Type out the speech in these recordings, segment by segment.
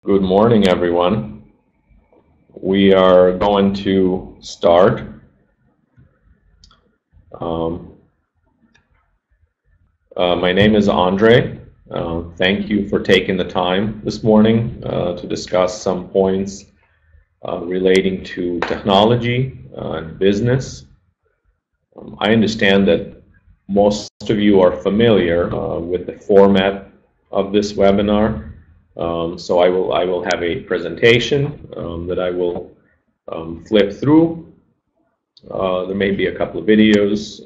Good morning, everyone. We are going to start. Um, my name is Andrei. Thank you for taking the time this morning to discuss some points relating to technology and business. I understand that most of you are familiar with the format of this webinar. So I will have a presentation that I will flip through. There may be a couple of videos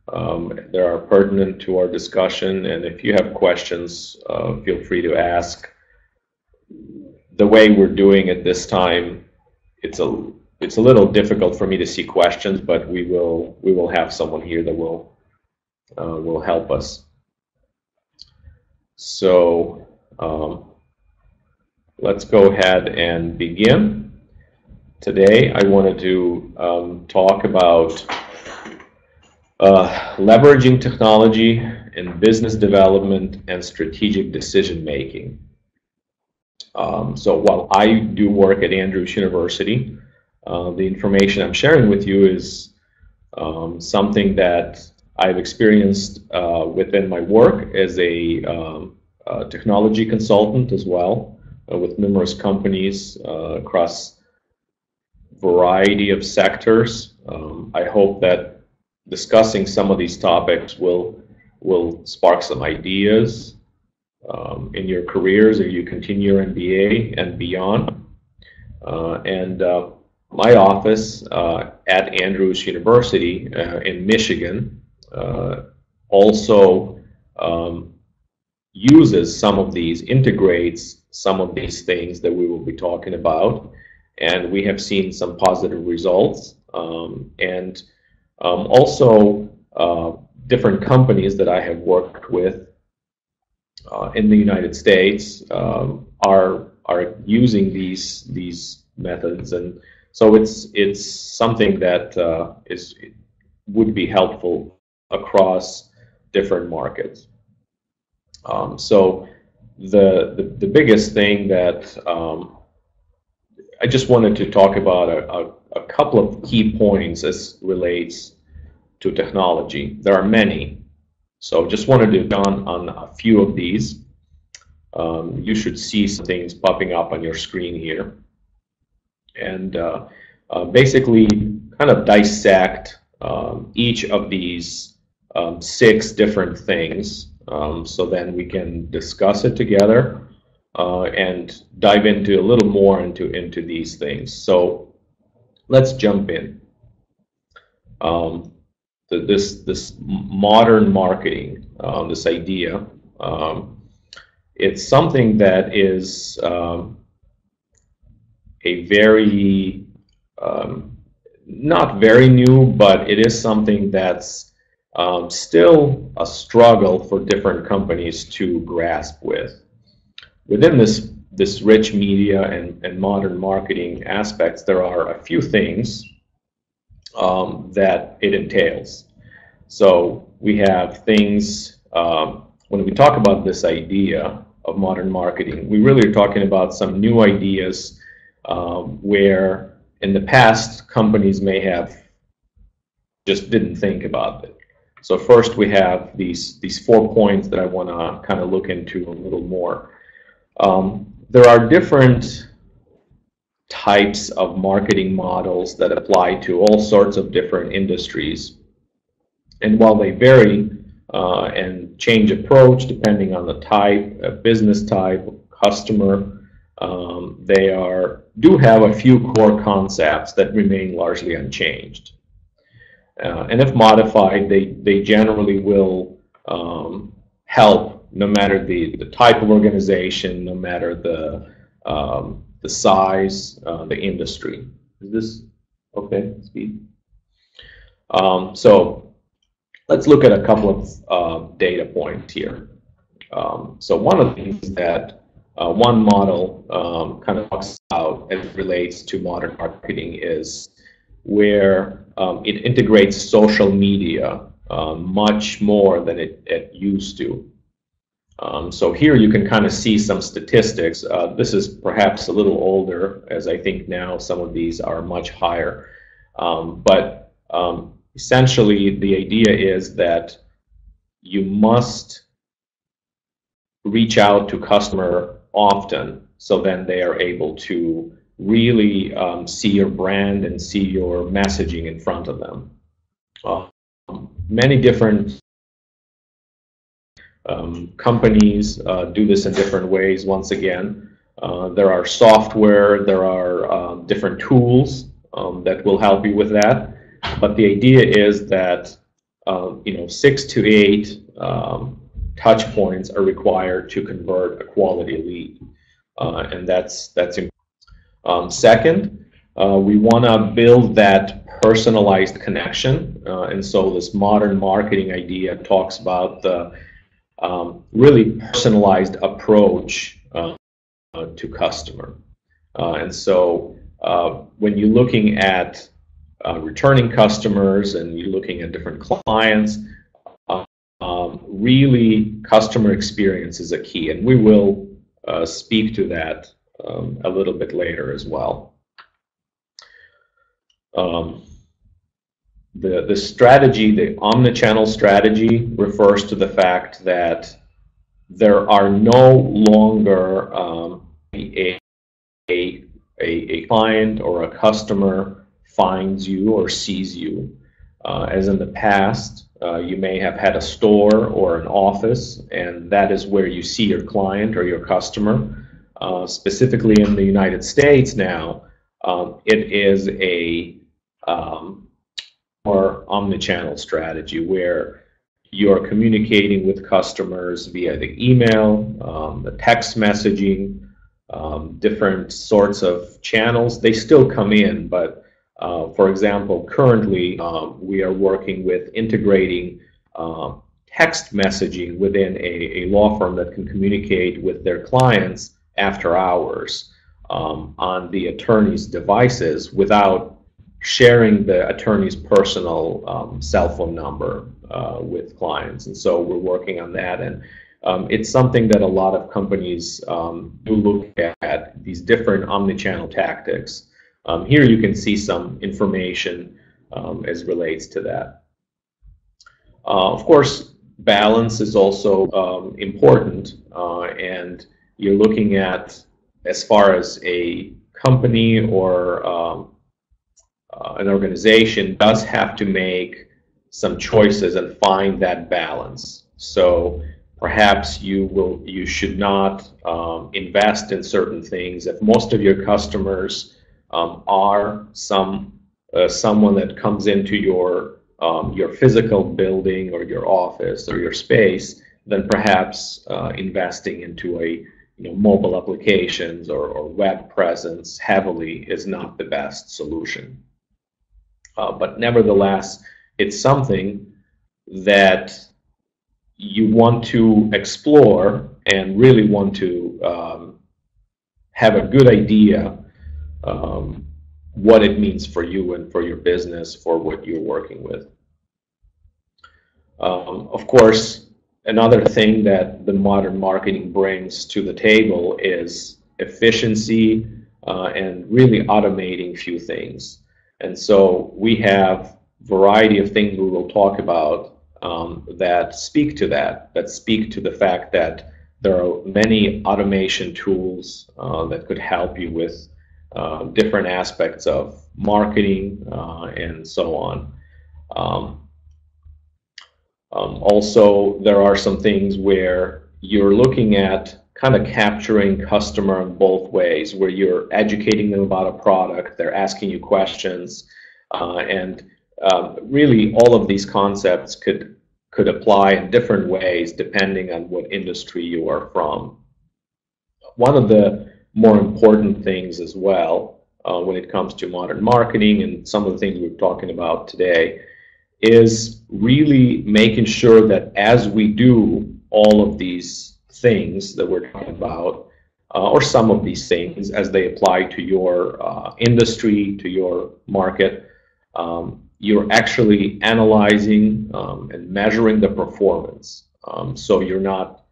that are pertinent to our discussion, and if you have questions, feel free to ask. The way we're doing it this time, it's a little difficult for me to see questions, but we will have someone here that will help us. So let's go ahead and begin. Today I wanted to talk about leveraging technology in business development and strategic decision making. So while I do work at Andrews University, the information I'm sharing with you is something that I've experienced within my work as a technology consultant as well, with numerous companies across a variety of sectors. I hope that discussing some of these topics will spark some ideas in your careers as you continue your MBA and beyond. My office at Andrews University in Michigan also uses some of these, integrates some of these things that we will be talking about, and we have seen some positive results. Also different companies that I have worked with in the United States are using these methods, and so it's something that would be helpful across different markets. So the biggest thing that I just wanted to talk about a couple of key points as relates to technology. There are many, so just wanted to go on a few of these. You should see some things popping up on your screen here, and basically kind of dissect each of these 6 different things, so then we can discuss it together and dive into a little more into these things. So let's jump in. This modern marketing, this idea, it's something that is a very not very new, but it is something that's still a struggle for different companies to grasp with. Within this rich media and modern marketing aspects, there are a few things that it entails. So we have things, when we talk about this idea of modern marketing, we really are talking about some new ideas where in the past companies may have just didn't think about it. So first we have these 4 points that I want to kind of look into a little more. There are different types of marketing models that apply to all sorts of different industries, and while they vary and change approach depending on the type, business type, customer, they do have a few core concepts that remain largely unchanged. And if modified, they generally will help no matter the type of organization, no matter the size, the industry. Is this okay, speed? So let's look at a couple of data points here. So one of the things that one model kind of talks about as it relates to modern marketing is where it integrates social media much more than it used to. So here you can kind of see some statistics. This is perhaps a little older, as I think now some of these are much higher. But essentially, the idea is that you must reach out to customer often, so then they are able to really see your brand and see your messaging in front of them. Many different companies do this in different ways. Once again, there are software, there are different tools that will help you with that. But the idea is that 6 to 8 touch points are required to convert a quality lead, and that's important. Second, we want to build that personalized connection, and so this modern marketing idea talks about the really personalized approach to customer. And so when you're looking at returning customers and you're looking at different clients, really customer experience is a key, and we will speak to that a little bit later as well. The strategy, the omnichannel strategy, refers to the fact that there are no longer a client or a customer finds you or sees you. As in the past, you may have had a store or an office, and that is where you see your client or your customer. Specifically in the United States now, it is a or omnichannel strategy where you're communicating with customers via the email, the text messaging, different sorts of channels. They still come in, but for example, currently we are working with integrating text messaging within a law firm that can communicate with their clients after hours on the attorney's devices without sharing the attorney's personal cell phone number with clients. And so we're working on that, and it's something that a lot of companies do look at, these different omnichannel tactics. Here you can see some information as relates to that. Of course, balance is also important, and you're looking at, as far as a company or an organization does have to make some choices and find that balance. So perhaps you should not invest in certain things if most of your customers are someone that comes into your physical building or your office or your space. Then perhaps investing into a mobile applications or web presence heavily is not the best solution. But nevertheless, it's something that you want to explore and really want to have a good idea what it means for you and for your business, for what you're working with. Of course, another thing that the modern marketing brings to the table is efficiency and really automating few things. And so we have a variety of things we will talk about that speak to that speak to the fact that there are many automation tools that could help you with different aspects of marketing and so on. Also, there are some things where you're looking at kind of capturing customer in both ways, where you're educating them about a product, they're asking you questions, and really all of these concepts could apply in different ways depending on what industry you are from. One of the more important things as well when it comes to modern marketing and some of the things we're talking about today is really making sure that as we do all of these things that we're talking about, or some of these things as they apply to your industry, to your market, you're actually analyzing and measuring the performance. So you're not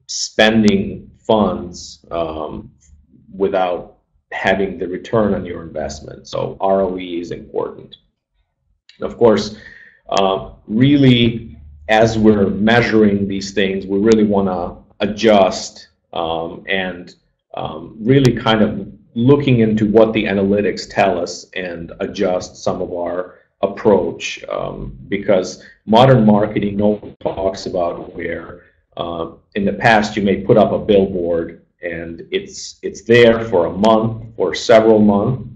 spending funds without having the return on your investment. So ROE is important. Of course, really, as we're measuring these things, we really want to adjust and really kind of looking into what the analytics tell us and adjust some of our approach, because modern marketing no one talks about where in the past you may put up a billboard and it's there for a month or several months.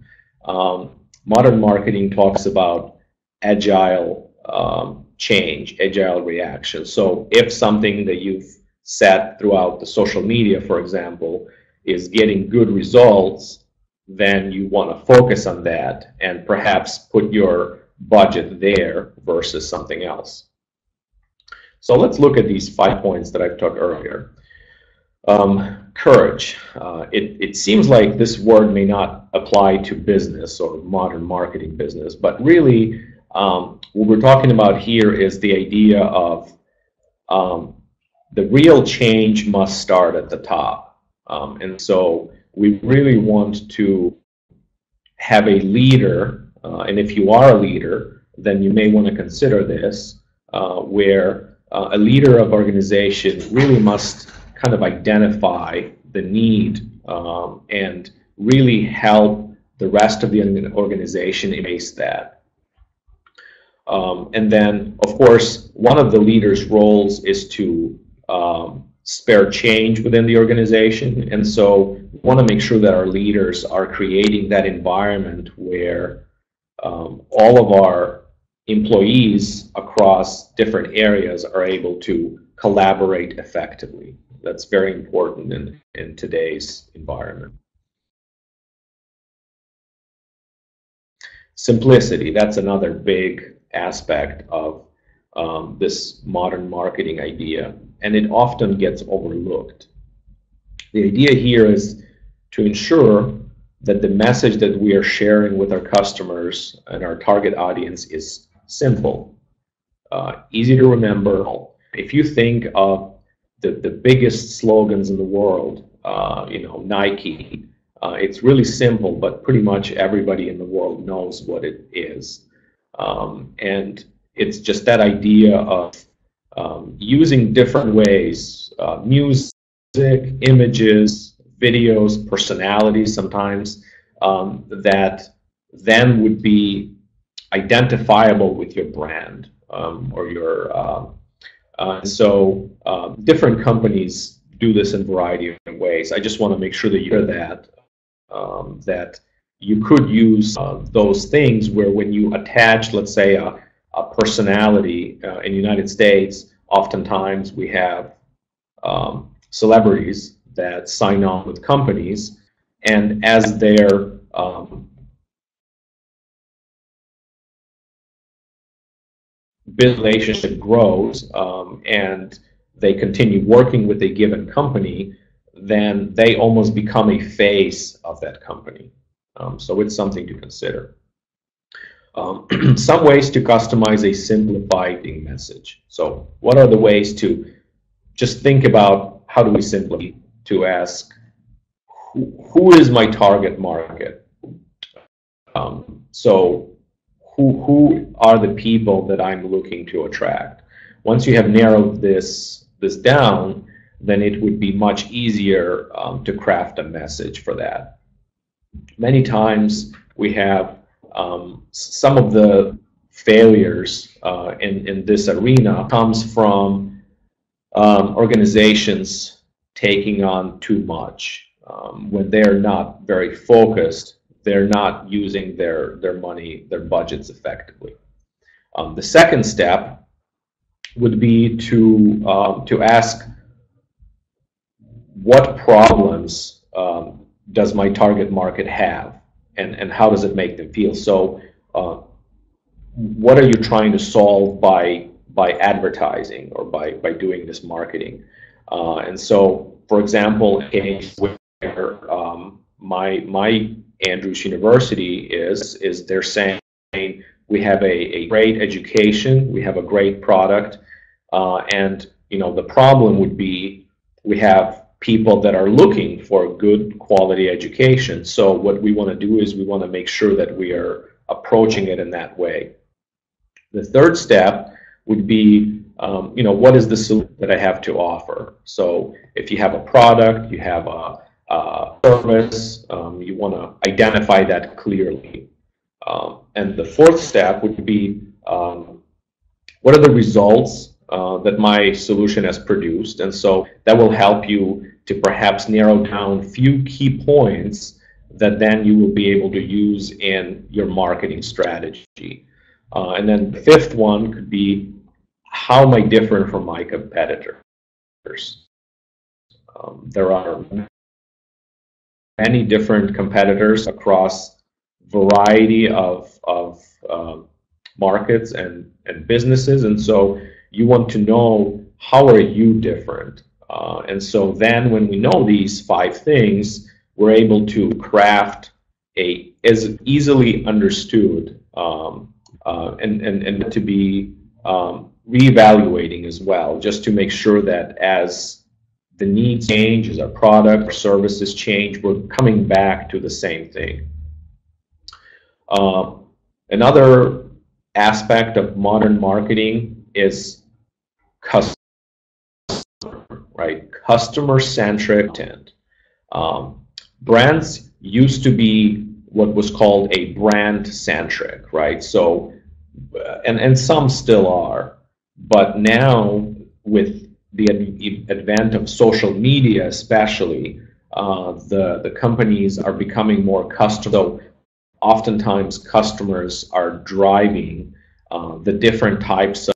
Modern marketing talks about agile change, agile reaction. So if something that you've set throughout the social media, for example, is getting good results, then you want to focus on that and perhaps put your budget there versus something else. So let's look at these 5 points that I talked earlier. Courage. It seems like this word may not apply to business or modern marketing business, but really what we're talking about here is the idea of the real change must start at the top. And so we really want to have a leader, and if you are a leader, then you may want to consider this, where a leader of organization really must kind of identify the need and really help the rest of the organization embrace that. And then, of course, one of the leader's roles is to spare change within the organization, and so we want to make sure that our leaders are creating that environment where all of our employees across different areas are able to collaborate effectively. That's very important in today's environment. Simplicity, that's another big aspect of this modern marketing idea, and it often gets overlooked. The idea here is to ensure that the message that we are sharing with our customers and our target audience is simple, easy to remember. If you think of the biggest slogans in the world, Nike, it's really simple, but pretty much everybody in the world knows what it is. And it's just that idea of using different ways, music, images, videos, personalities sometimes, that then would be identifiable with your brand or your... So different companies do this in a variety of ways. I just want to make sure that you hear that, that you could use those things where when you attach, let's say, a personality in the United States, oftentimes we have celebrities that sign on with companies, and as their business relationship grows and they continue working with a given company, then they almost become a face of that company. So it's something to consider. Some ways to customize a simplified message. So what are the ways to just think about how do we simplify, to ask who is my target market? So who are the people that I'm looking to attract? Once you have narrowed this down, then it would be much easier to craft a message for that. Many times we have some of the failures in this arena comes from organizations taking on too much. When they're not very focused, they're not using their money, their budgets effectively. The second step would be to ask, what problems does my target market have, and how does it make them feel? So what are you trying to solve by advertising or by doing this marketing? And so, for example, in a case where my Andrews University is they're saying we have a great education, we have a great product, and the problem would be we have people that are looking for good quality education. So what we want to do is we want to make sure that we are approaching it in that way. The third step would be, what is the solution that I have to offer? So if you have a product, you have a service, you want to identify that clearly. And the fourth step would be, what are the results that my solution has produced? And so that will help you to perhaps narrow down a few key points that then you will be able to use in your marketing strategy. And then the fifth one could be, how am I different from my competitors? There are many different competitors across variety of markets and businesses, and so you want to know, how are you different? And so then when we know these 5 things, we're able to craft a as easily understood and to be reevaluating as well, just to make sure that as the needs change, as our product or services change, we're coming back to the same thing. Another aspect of modern marketing is customer, right? Customer-centric content. Brands used to be what was called a brand-centric, right? So, and some still are, but now with the advent of social media, especially, the companies are becoming more custom. So oftentimes, customers are driving the different types of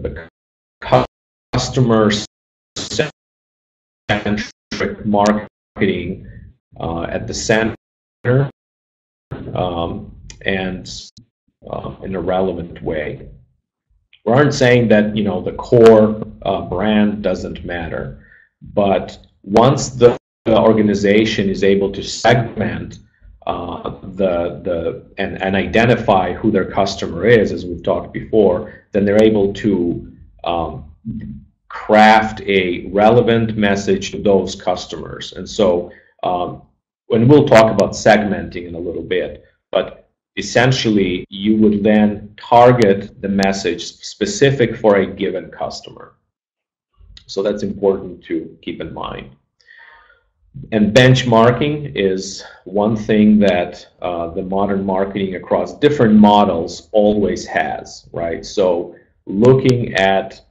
the customer-centric marketing at the center, and in a relevant way. We aren't saying that the core brand doesn't matter, but once the organization is able to segment and identify who their customer is, as we've talked before, then they're able to craft a relevant message to those customers. And so, and we'll talk about segmenting in a little bit, but essentially you would then target the message specific for a given customer. So that's important to keep in mind. And benchmarking is one thing that the modern marketing across different models always has, right? So looking at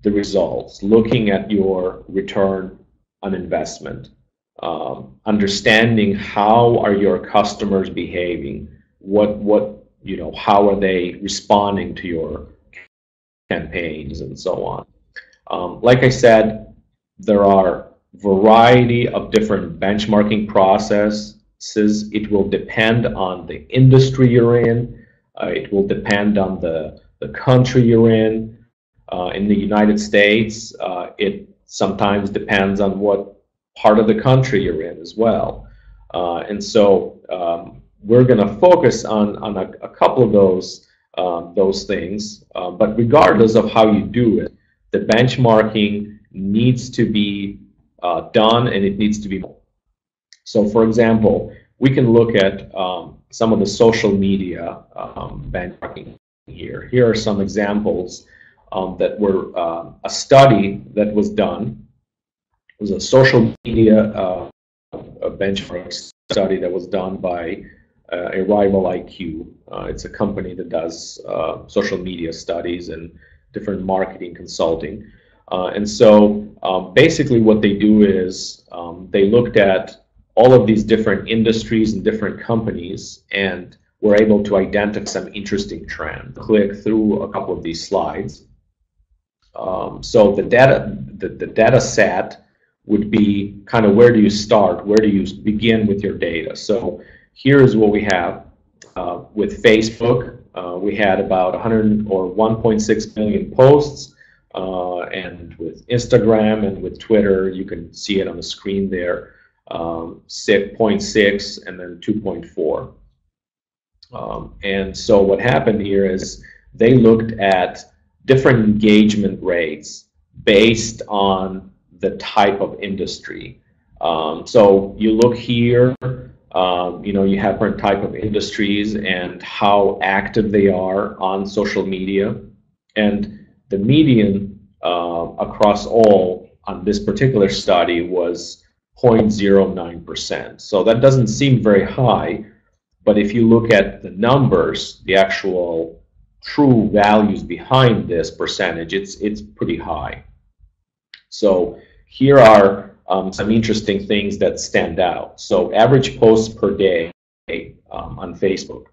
the results, looking at your return on investment, understanding how are your customers behaving, how are they responding to your campaigns, and so on. Like I said, there are variety of different benchmarking processes. It will depend on the industry you're in. It will depend on the country you're in. In the United States, it sometimes depends on what part of the country you're in as well. And so we're going to focus on a couple of those things. But regardless of how you do it, the benchmarking needs to be done, and it needs to be. So, for example, we can look at some of the social media benchmarking here. Here are some examples that were a study that was done. It was a social media a benchmark study that was done by a Rival IQ. It's a company that does social media studies and different marketing consulting. And so basically what they do is they looked at all of these different industries and different companies and were able to identify some interesting trends. Click through a couple of these slides. So the data set would be kind of, where do you start? Where do you begin with your data? So here is what we have with Facebook. We had about 100 or 1.6 million posts. and with Instagram and with Twitter. You can see it on the screen there, 0.6 and then 2.4. And so what happened here is they looked at different engagement rates based on the type of industry. So you look here, you have different type of industries and how active they are on social media. And the median across all on this particular study was 0.09%. So that doesn't seem very high, but if you look at the numbers, the actual true values behind this percentage, it's pretty high. So here are some interesting things that stand out. So average posts per day on Facebook.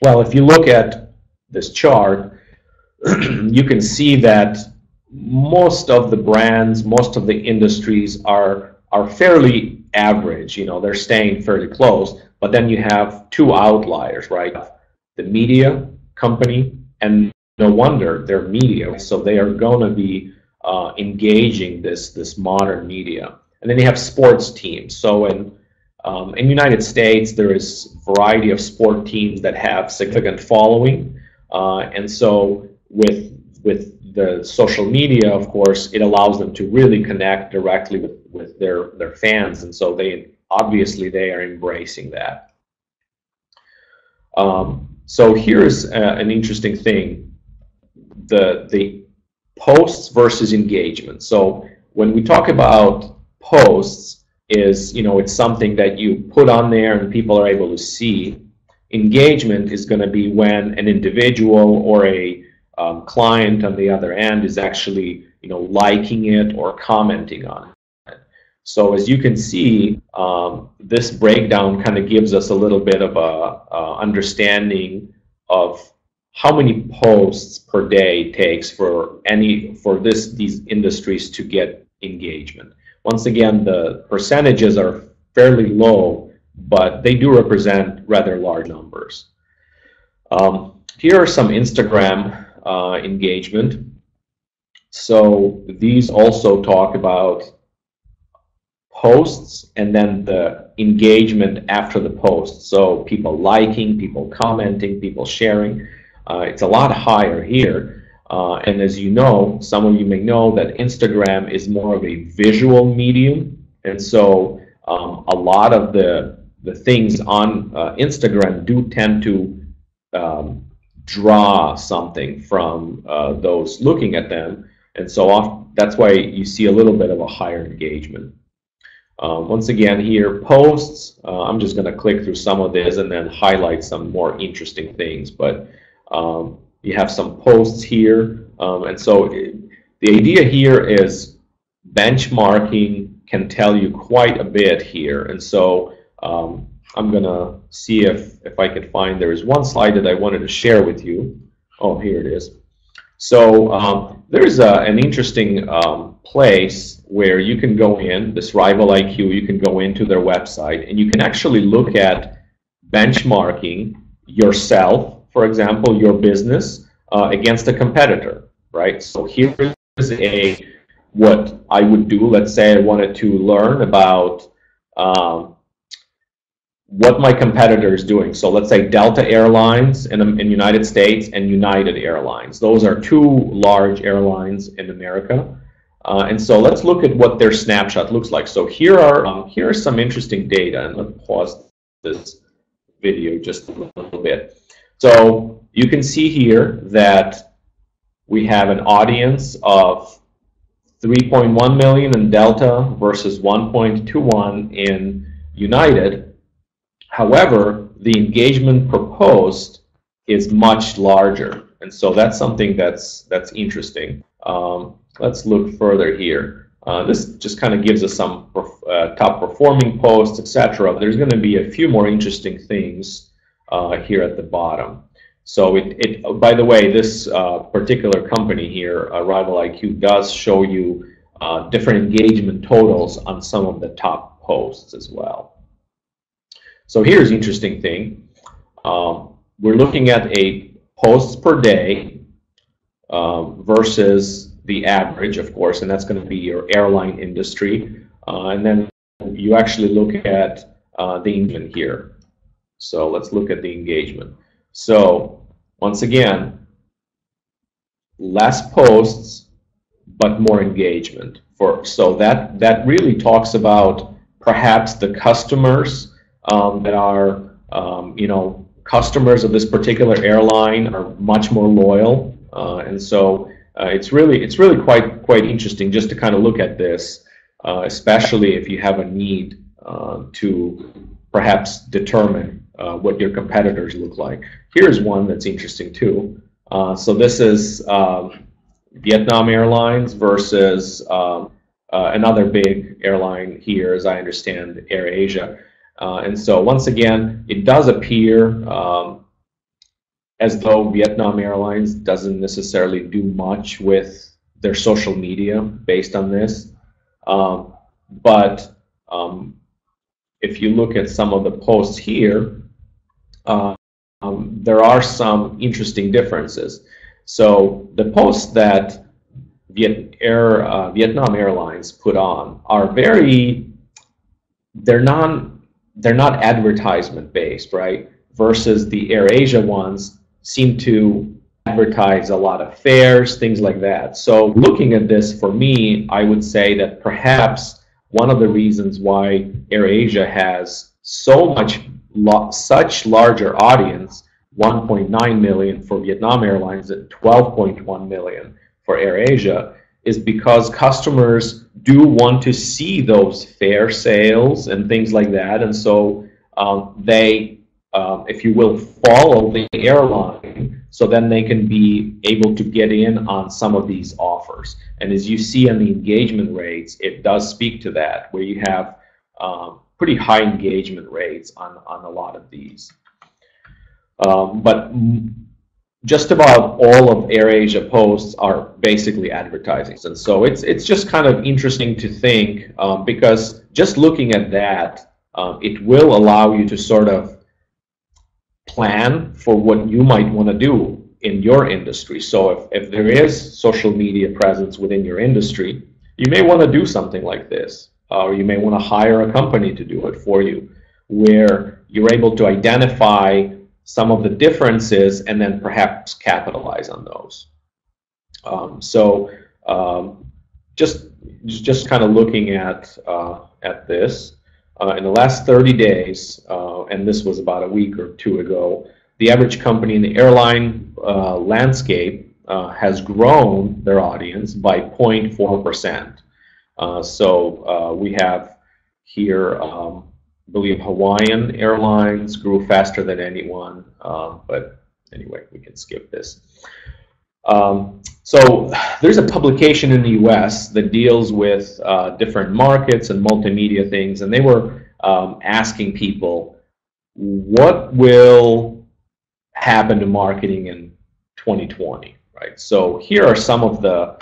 Well, if you look at this chart, you can see that most of the brands, most of the industries are fairly average. They're staying fairly close. But then you have two outliers, right? The media company, and no wonder they're media, so they are going to be engaging this modern media. And then you have sports teams. So in United States, there is a variety of sport teams that have significant following, and so with the social media, of course, it allows them to really connect directly with their fans, and so obviously they are embracing that. So here's an interesting thing, the posts versus engagement. So when we talk about posts, it's something that you put on there and people are able to see. Engagement is going to be when an individual or a client on the other end is actually liking it or commenting on it. So as you can see, this breakdown kind of gives us a little bit of a understanding of how many posts per day it takes for these industries to get engagement. Once again, the percentages are fairly low, but they do represent rather large numbers. Here are some Instagram engagement. So these also talk about posts and then the engagement after the post. So people liking, people commenting, people sharing. It's a lot higher here. And as you know, some of you may know that Instagram is more of a visual medium. And so a lot of the things on Instagram do tend to draw something from those looking at them. And so that's why you see a little bit of a higher engagement. Once again here, posts, I'm just going to click through some of this and then highlight some more interesting things. But you have some posts here. And so the idea here is benchmarking can tell you quite a bit here. And so I'm going to see if I can find, there is one slide that I wanted to share with you. Oh, here it is. So there's an interesting place where you can go in, this Rival IQ, you can go into their website and you can actually look at benchmarking yourself, for example, your business against a competitor, right? So here is what I would do. Let's say I wanted to learn about what my competitor is doing. So let's say Delta Airlines in United States and United Airlines. Those are two large airlines in America. And so let's look at what their snapshot looks like. So here are some interesting data, and let's pause this video just a little bit. So you can see here that we have an audience of 3.1 million in Delta versus 1.21 in United. However, the engagement per post is much larger, and so that's something that's interesting. Let's look further here. This just kind of gives us some top performing posts, etc. There's going to be a few more interesting things here at the bottom. So by the way, this particular company here, Rival IQ, does show you different engagement totals on some of the top posts as well. So here's an interesting thing. We're looking at a posts per day, versus the average, of course, and that's going to be your airline industry. And then you actually look at the engagement here. So let's look at the engagement. So once again, less posts, but more engagement. So that really talks about perhaps the customers that are customers of this particular airline are much more loyal, and so it's really quite interesting just to kind of look at this, especially if you have a need to perhaps determine what your competitors look like. Here's one that's interesting too. So this is Vietnam Airlines versus another big airline here, as I understand, AirAsia. And so once again, it does appear as though Vietnam Airlines doesn't necessarily do much with their social media based on this. But if you look at some of the posts here, there are some interesting differences. So the posts that Vietnam Airlines put on are they're not advertisement based, right? Versus the AirAsia ones seem to advertise a lot of fares, things like that. So looking at this, for me, I would say that perhaps one of the reasons why AirAsia has such larger audience, 1.9 million for Vietnam Airlines and 12.1 million for AirAsia, is because customers do want to see those fare sales and things like that, and so they, if you will, follow the airline, so then they can be able to get in on some of these offers. And as you see on the engagement rates, it does speak to that, where you have pretty high engagement rates on a lot of these. But just about all of AirAsia posts are basically advertising, and so it's just kind of interesting to think, because just looking at that, it will allow you to sort of plan for what you might want to do in your industry. So if there is social media presence within your industry, you may want to do something like this, or you may want to hire a company to do it for you, where you're able to identify some of the differences and then perhaps capitalize on those. Just kind of looking at this, in the last 30 days, and this was about a week or two ago, the average company in the airline landscape has grown their audience by 0.4%. So we have here, I believe Hawaiian Airlines grew faster than anyone, but anyway, we can skip this. So there's a publication in the US that deals with different markets and multimedia things, and they were asking people, what will happen to marketing in 2020, right? So here are some of the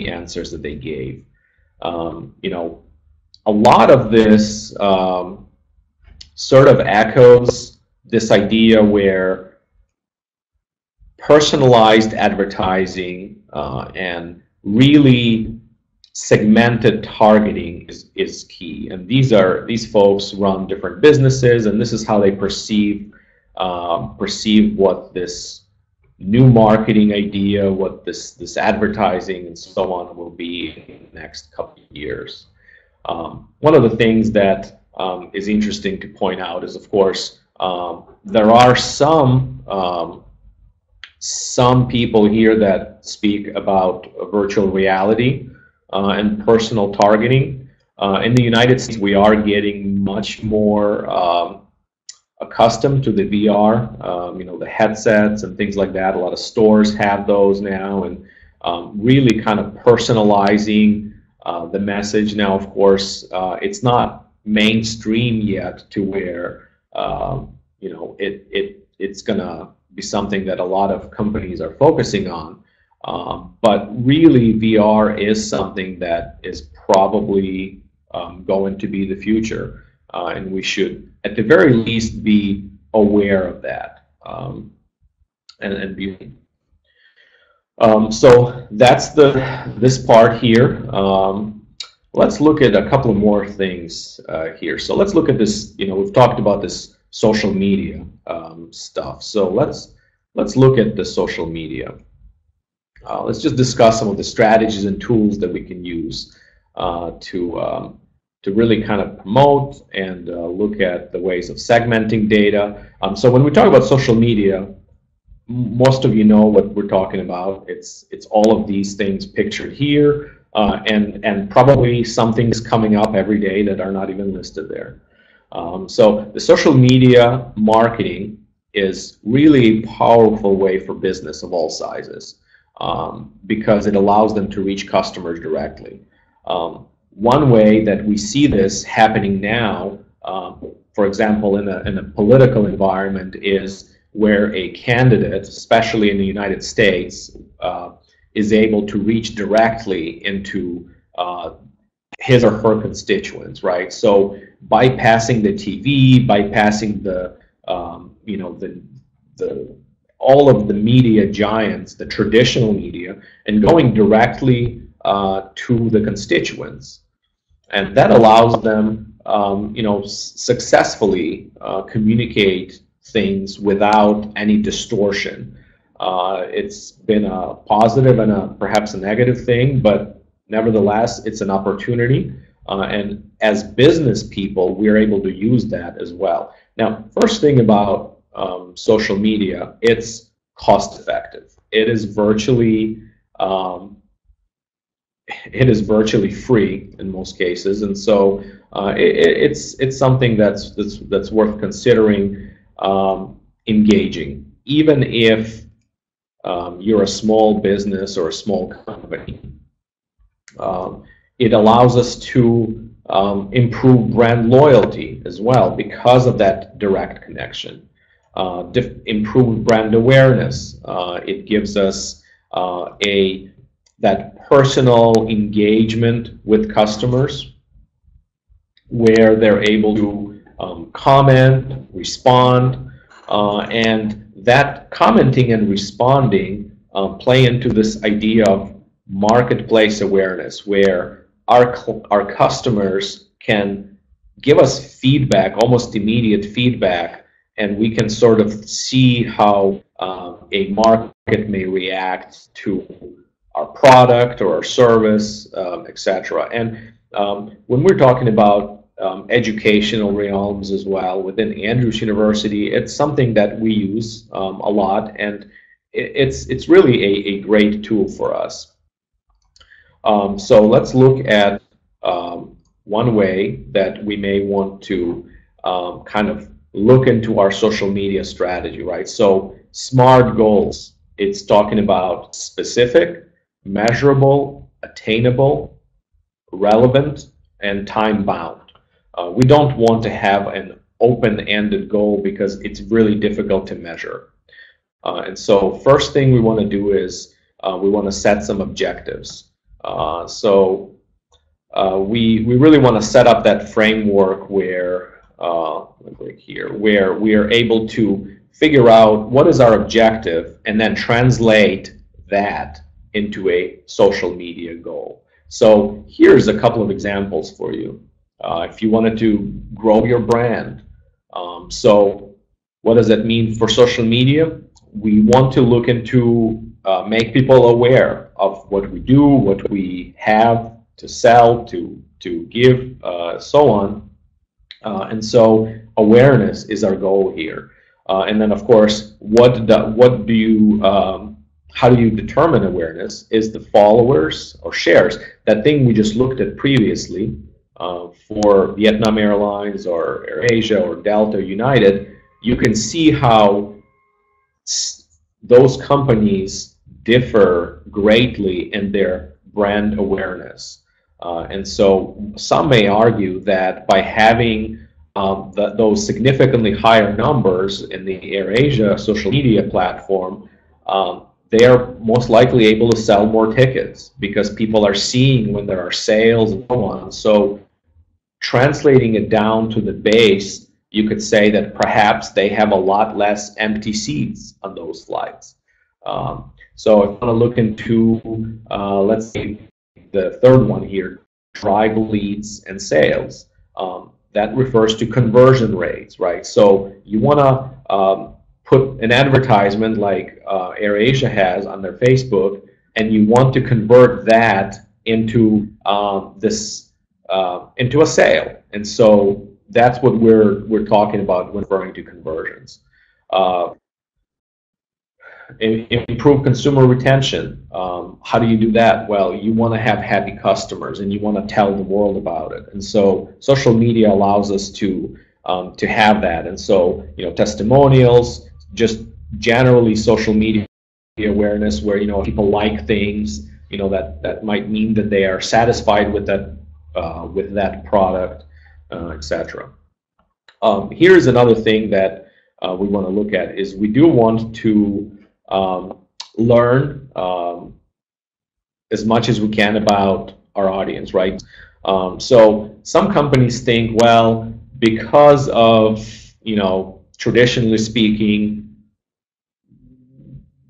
answers that they gave. A lot of this sort of echoes this idea where personalized advertising and really segmented targeting is key. And these folks run different businesses, and this is how they perceive what this new marketing idea, what this advertising and so on will be in the next couple of years. One of the things that is interesting to point out is, of course, there are some people here that speak about virtual reality and personal targeting. In the United States, we are getting much more accustomed to the VR, the headsets and things like that. A lot of stores have those now, and really kind of personalizing the message. Now, of course, it's not mainstream yet to where it's gonna be something that a lot of companies are focusing on, but really VR is something that is probably going to be the future, and we should at the very least be aware of that, and be. So that's this part here. Let's look at a couple more things here. So let's look at this. We've talked about this social media stuff. So let's look at the social media. Let's just discuss some of the strategies and tools that we can use to really kind of promote and look at the ways of segmenting data. So when we talk about social media, most of you know what we're talking about. It's all of these things pictured here, and probably some things coming up every day that are not even listed there. So the social media marketing is really a powerful way for business of all sizes, because it allows them to reach customers directly. One way that we see this happening now, for example, in a political environment, is where a candidate, especially in the United States, is able to reach directly into his or her constituents, right? So bypassing the TV, bypassing the all of the media giants, the traditional media, and going directly to the constituents, and that allows them, successfully communicate things without any distortion. It's been a positive and perhaps a negative thing, but nevertheless, it's an opportunity. And as business people, we're able to use that as well. Now, first thing about social media, it's cost effective. It is virtually free in most cases, and so it's something that's worth considering engaging, even if you're a small business or a small company. It allows us to improve brand loyalty as well because of that direct connection. Improve brand awareness. It gives us that personal engagement with customers, where they're able to comment, respond, and that commenting and responding play into this idea of marketplace awareness, where our customers can give us feedback, almost immediate feedback, and we can sort of see how a market may react to our product or our service, etc. And when we're talking about educational realms as well within Andrews University, it's something that we use a lot, and it's really a great tool for us. So let's look at one way that we may want to kind of look into our social media strategy, right? So SMART goals, it's talking about specific, measurable, attainable, relevant, and time-bound. We don't want to have an open-ended goal because it's really difficult to measure. And so first thing we want to do is we want to set some objectives. We really want to set up that framework where where we are able to figure out what is our objective and then translate that into a social media goal. So here's a couple of examples for you. If you wanted to grow your brand, so what does that mean for social media? We want to look into make people aware of what we do, what we have to sell, to give, so on. And so awareness is our goal here. And then, of course, how do you determine awareness? Is the followers or shares, that thing we just looked at previously for Vietnam Airlines or AirAsia or Delta, United, you can see how those companies differ greatly in their brand awareness. And so some may argue that by having those significantly higher numbers in the AirAsia social media platform, they are most likely able to sell more tickets because people are seeing when there are sales and so on. So translating it down to the base, you could say that perhaps they have a lot less empty seats on those flights. So if I want to look into, let's say, the third one here, drive leads and sales. That refers to conversion rates, right? So you want to put an advertisement like AirAsia has on their Facebook, and you want to convert that into into a sale. And so that's what we're talking about when referring to conversions. Improve consumer retention. How do you do that? Well, you want to have happy customers, and you want to tell the world about it. And so social media allows us to have that. And so, you know, testimonials, just generally social media awareness, where, you know, people like things, you know, that might mean that they are satisfied with that product, etc. Here's another thing that we want to look at is we do want to learn as much as we can about our audience, right? So some companies think, well, because of, you know, traditionally speaking,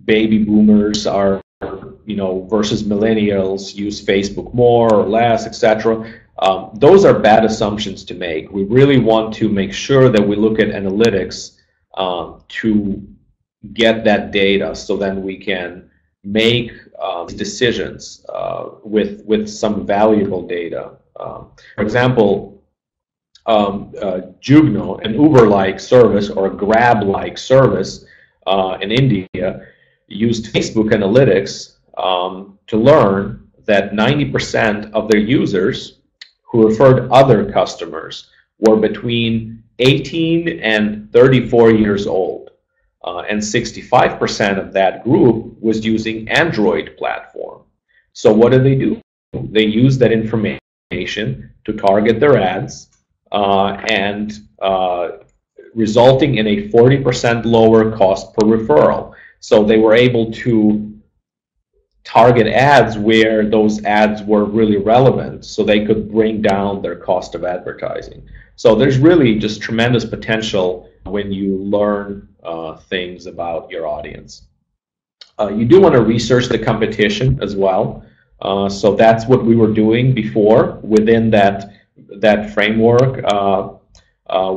baby boomers are, you know, versus millennials use Facebook more or less, etc. Those are bad assumptions to make. We really want to make sure that we look at analytics to get that data, so then we can make decisions with some valuable data. For example, Jugno, an Uber-like service or a Grab-like service in India, used Facebook analytics to learn that 90% of their users who referred other customers were between 18 and 34 years old. And 65% of that group was using Android platform. So what do? They use that information to target their ads, and resulting in a 40% lower cost per referral. So they were able to target ads where those ads were really relevant, so they could bring down their cost of advertising. So there's really just tremendous potential when you learn things about your audience. You do want to research the competition as well. So that's what we were doing before within that framework,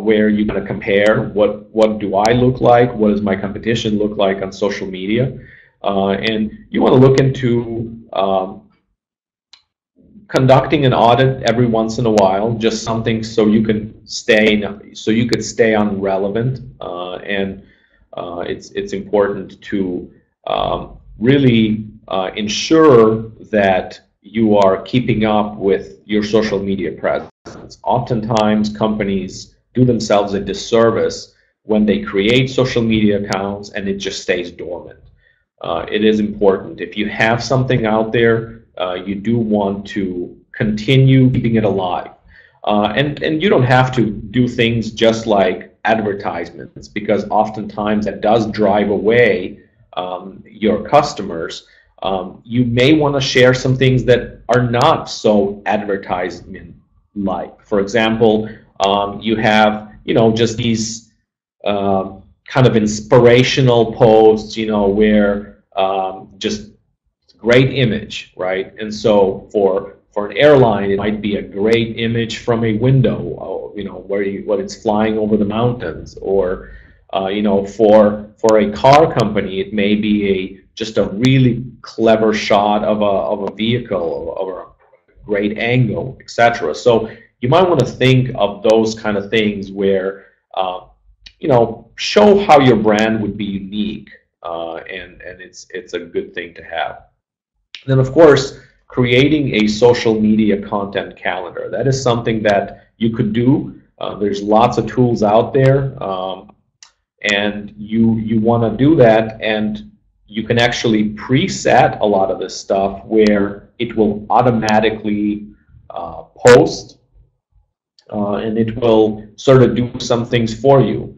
where you're going to compare what do I look like, what does my competition look like on social media, and you want to look into conducting an audit every once in a while, just something so you could stay on relevant, and it's important to really ensure that you are keeping up with your social media presence. Oftentimes, companies do themselves a disservice when they create social media accounts and it just stays dormant. It is important. If you have something out there, you do want to continue keeping it alive. And you don't have to do things just like advertisements, because oftentimes that does drive away your customers. You may want to share some things that are not so advertisement-like. For example, you have, you know, just these kind of inspirational posts, you know, where just great image, right? And so for an airline, it might be a great image from a window, you know, where it's flying over the mountains, or you know, for a car company, it may be just a really clever shot of a vehicle or a great angle, etc. So you might want to think of those kind of things where you know, show how your brand would be unique, and it's a good thing to have. Then, of course, creating a social media content calendar. That is something that you could do. There's lots of tools out there, and you want to do that, and you can actually preset a lot of this stuff where it will automatically post, and it will sort of do some things for you.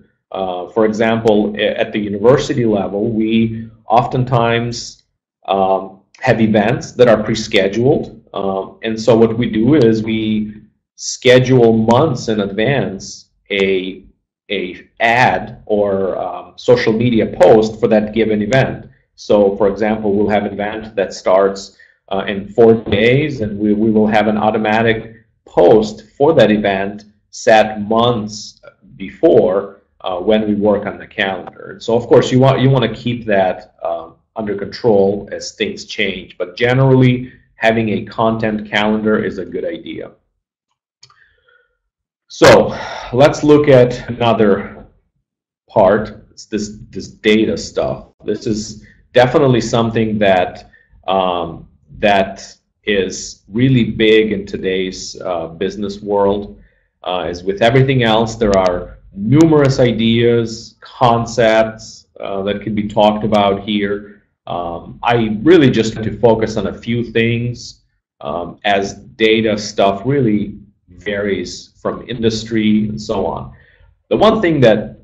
For example, at the university level, we oftentimes have events that are pre-scheduled, and so what we do is we schedule months in advance a ad or social media post for that given event. So, for example, we'll have an event that starts in 4 days, and we will have an automatic post for that event set months before when we work on the calendar. So, of course, you want to keep that under control as things change. But generally, having a content calendar is a good idea. So, let's look at another part. It's this data stuff. This is definitely something that that is really big in today's business world. As with everything else, there are numerous ideas, concepts that can be talked about here. I really just want to focus on a few things, as data stuff really varies from industry and so on. The one thing that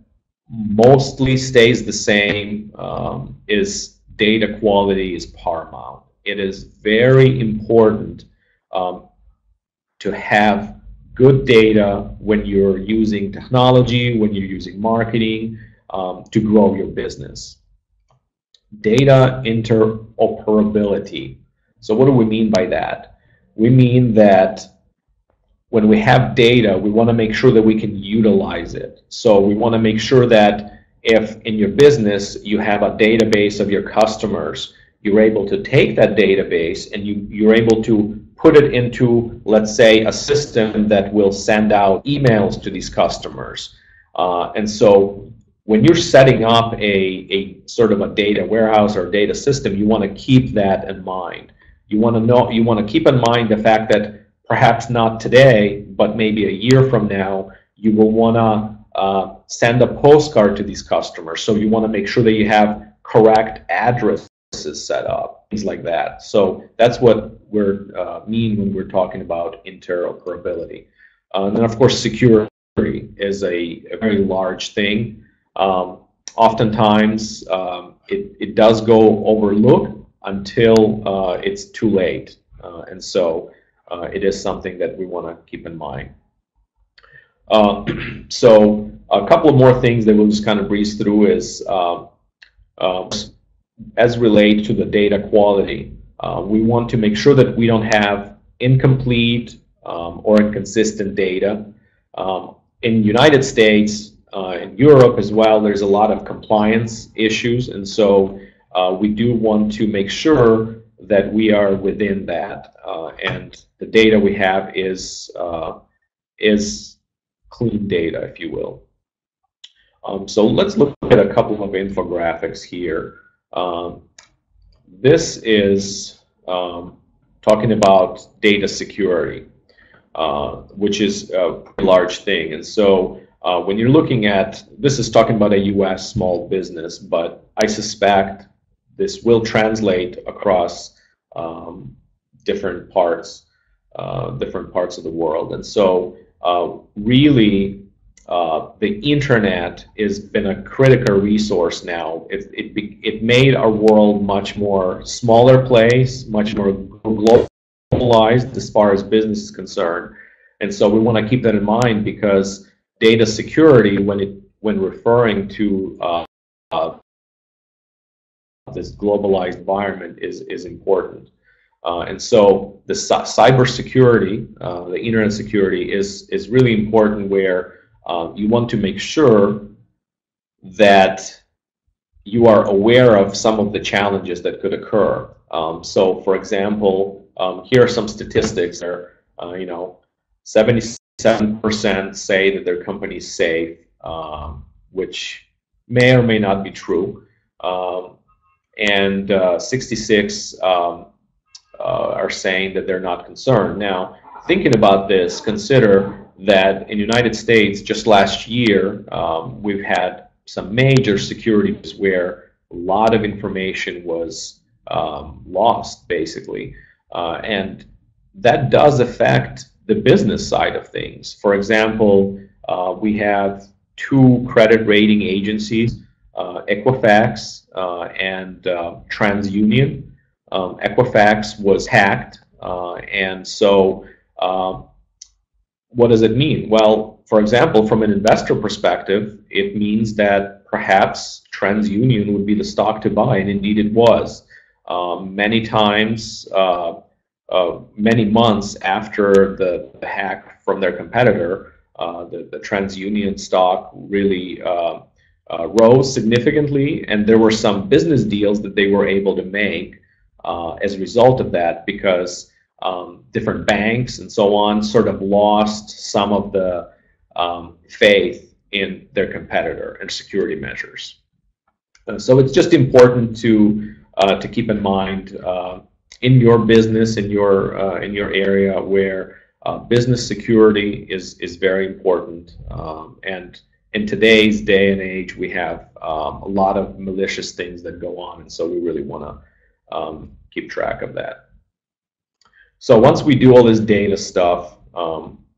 mostly stays the same is data quality is paramount. It is very important to have good data when you're using technology, when you're using marketing to grow your business. Data interoperability. So what do we mean by that? We mean that when we have data, we want to make sure that we can utilize it. So we want to make sure that if in your business you have a database of your customers, you're able to take that database and you're able to put it into, let's say, a system that will send out emails to these customers. And so when you're setting up a sort of a data warehouse or data system, you want to keep that in mind. You want to keep in mind the fact that perhaps not today, but maybe a year from now, you will want to send a postcard to these customers. So you want to make sure that you have correct addresses set up, things like that. So that's what we're mean when we're talking about interoperability. And then, of course, security is a very large thing. Oftentimes, it does go overlooked until it's too late. And so it is something that we want to keep in mind. So a couple of more things that we'll just kind of breeze through is as relate to the data quality. We want to make sure that we don't have incomplete or inconsistent data. In the United States, in Europe as well, there's a lot of compliance issues, and so we do want to make sure that we are within that, and the data we have is clean data, if you will. So let's look at a couple of infographics here. This is talking about data security, which is a large thing. And so when you're looking at, this is talking about a US small business, but I suspect this will translate across different parts of the world. And so really, the internet has been a critical resource now. It made our world much more smaller place, much more globalized as far as business is concerned. And so we want to keep that in mind, because data security, when referring to this globalized environment, is important. And so the cyber security, the internet security is really important, where you want to make sure that you are aware of some of the challenges that could occur. So, for example, here are some statistics. There, 77% say that their company is safe, which may or may not be true, and 66 are saying that they're not concerned. Now, thinking about this, consider that in the United States, just last year, we've had some major securities where a lot of information was lost, basically. And that does affect the business side of things. For example, we have 2 credit rating agencies, Equifax and TransUnion. Equifax was hacked, and so what does it mean? Well, for example, from an investor perspective, it means that perhaps TransUnion would be the stock to buy, and indeed it was. Many times, many months after the hack from their competitor, the TransUnion stock really rose significantly, and there were some business deals that they were able to make as a result of that, because different banks and so on sort of lost some of the faith in their competitor and security measures. So it's just important to keep in mind in your business, in your area, where business security is very important. And in today's day and age, we have a lot of malicious things that go on, and so we really want to keep track of that. So once we do all this data stuff,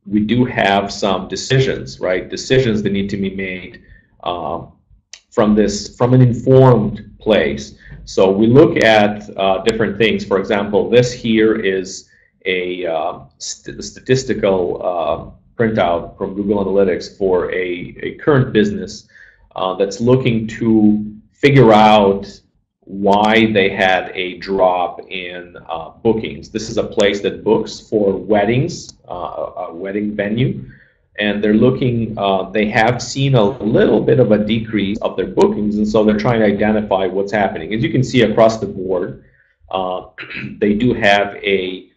we do have some decisions, right? Decisions that need to be made from an informed place. So we look at different things. For example, this here is a statistical printout from Google Analytics for a current business that's looking to figure out why they had a drop in bookings. This is a place that books for weddings, a wedding venue, and they're looking, they have seen a little bit of a decrease of their bookings, and so they're trying to identify what's happening. As you can see across the board, they do have a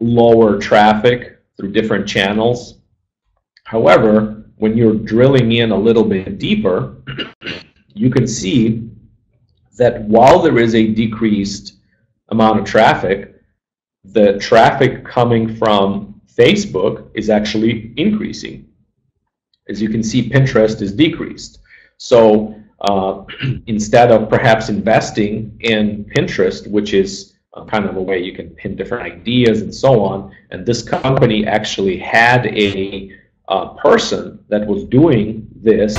lower traffic through different channels. However, when you're drilling in a little bit deeper, you can see that while there is a decreased amount of traffic, the traffic coming from Facebook is actually increasing. As you can see, Pinterest is decreased. So instead of perhaps investing in Pinterest, which is kind of a way you can pin different ideas and so on, and this company actually had a person that was doing this